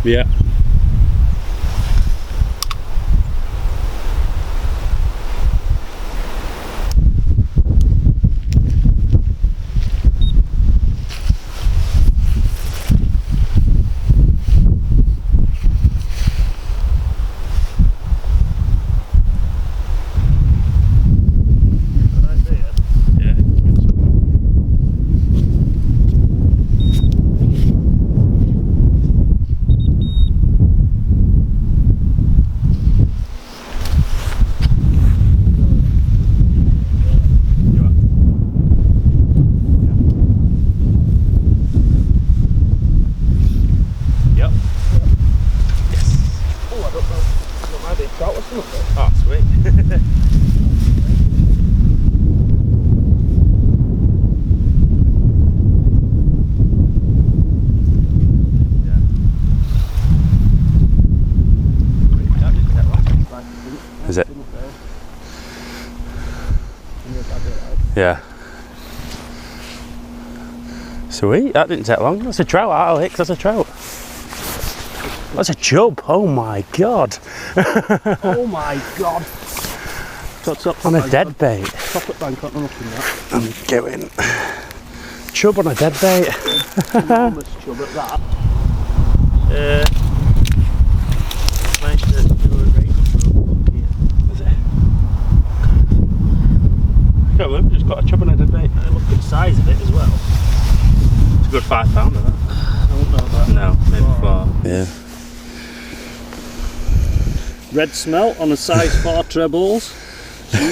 Yeah. Oh, sweet. Is it? Yeah. Sweet, that didn't take long. That's a trout, Alex, that's a trout. That's a chub, oh my god. Oh my god. On a dead bait. Chocolate bank on looking that. I'm going. Chub on a dead bait. Enormous chub at that. Managed to do a great here. Is it? I can't remember, just got a chub on a dead bait. Look at the size of it as well. It's a good 5 pounder that. I don't know that. No, maybe 4. Yeah. Red smelt on a size 4 trebles. Good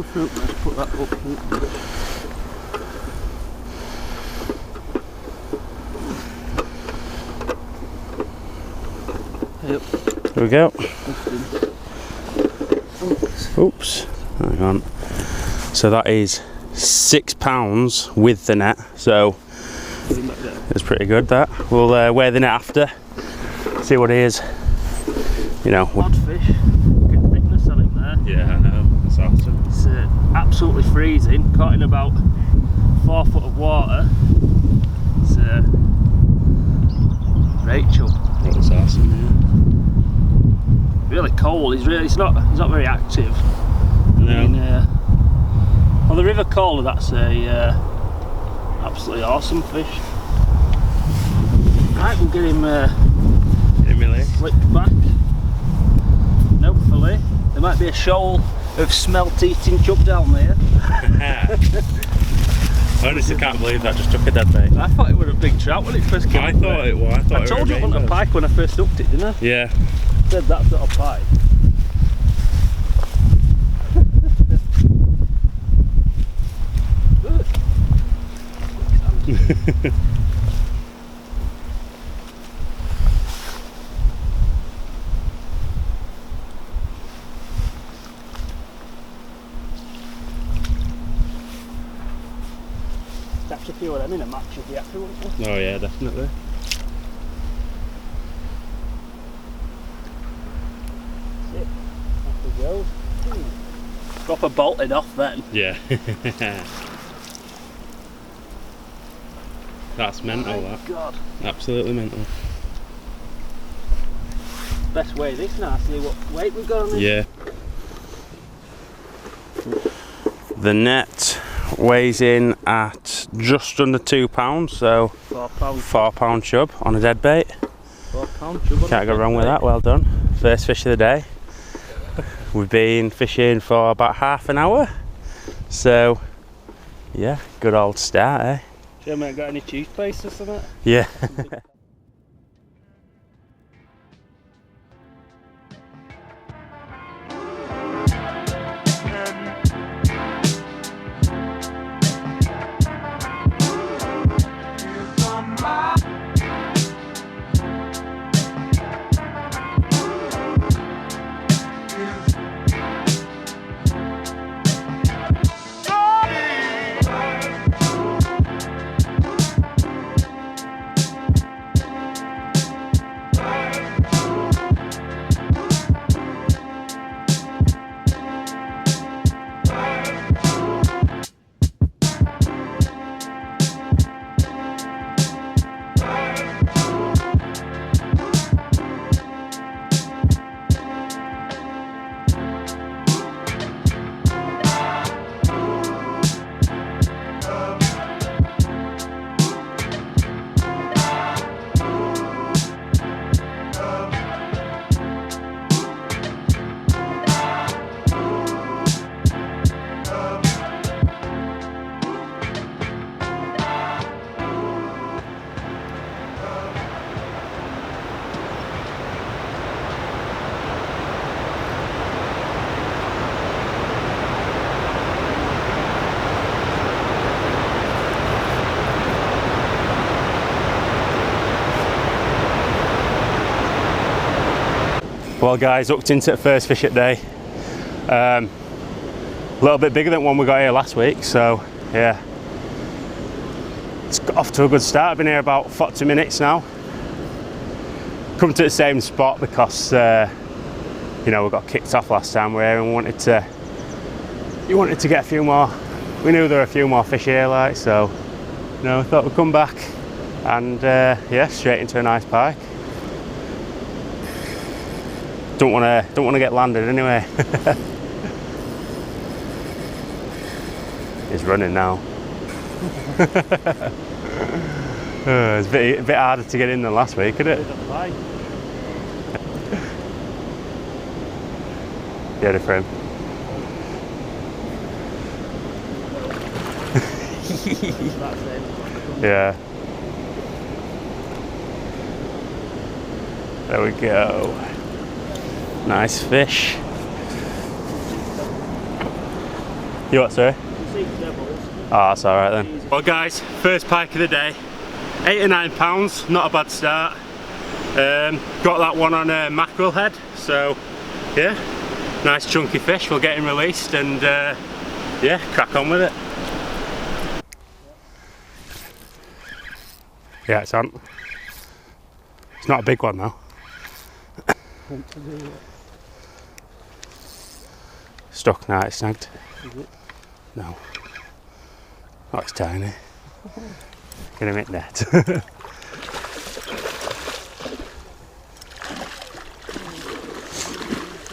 fruit, let's put that up. Yep. There we go. Oops, hang on. So that is 6 pounds with the net, so it's pretty good that. We'll weigh the net after, see what it is. You know. Odd fish, good thickness on him there. Yeah, I know, that's awesome. It's absolutely freezing, caught in about 4 foot of water. It's great chub. That's awesome, yeah. Really cold. He's not very active. No. I mean, on the River Caller, that's a absolutely awesome fish. Right, we'll get him flipped back. And hopefully there might be a shoal of smelt-eating chub down there. I honestly can't believe that just took a dead bait. I thought it was a big trout when it first came. I thought it was. I told you it wasn't a pike when I first hooked it, didn't I? Yeah. I said that's not a pike. Catch a few of them in a match if you have to, wouldn't you? Oh yeah, definitely. Off we go. Proper bolted off then. Yeah. That's mental, that. God. Absolutely mental. Best way this now, see what weight we've got on this. Yeah. The net weighs in at just under 2 pounds, so 4 pounds. 4 pound chub on a dead bait. 4 pound chub on Can't a go dead wrong with bait. that, well done. First fish of the day. We've been fishing for about half an hour, so yeah, good old start, eh? Sure, mate, got any toothpaste or something? Yeah. Well guys, hooked into the first fish at day. A little bit bigger than one we got here last week, so yeah. It's got off to a good start. I've been here about 40 minutes now. Come to the same spot because you know, we got kicked off last time we were here and wanted to get a few more. We knew there were a few more fish here, like, so you know, I thought we'd come back and yeah, straight into a nice pike. Don't want to get landed anyway. He's running now. It's a bit harder to get in than last week, isn't it? Ready for him. Yeah. There we go. Nice fish. You what, sorry? Oh, that's alright then. Well guys, first pike of the day. 8 or 9 pounds, not a bad start. Got that one on a mackerel head, so yeah, nice chunky fish. We'll get him released and yeah, crack on with it. Yeah, it's on. It's not a big one though. Stuck now, it's snagged. No. Oh, it's tiny. Get him in net.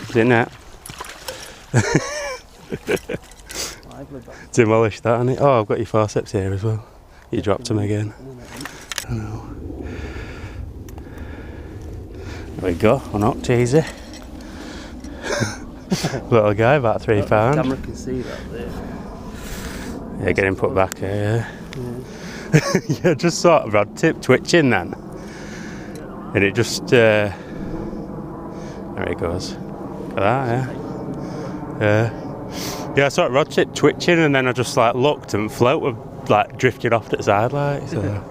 It's in net. Demolished that, hasn't it? Oh, I've got your forceps here as well. You dropped them again. I know. There we go, unhooked, easy. Little guy, about 3 pounds. The camera can see that there. Yeah, get him put back here. Yeah, yeah, just sort of rod tip twitching then. And it just, there he goes. Look at that, yeah. Yeah. Yeah, I saw rod tip twitching and then I just like looked and float like drifted off to the side like, so.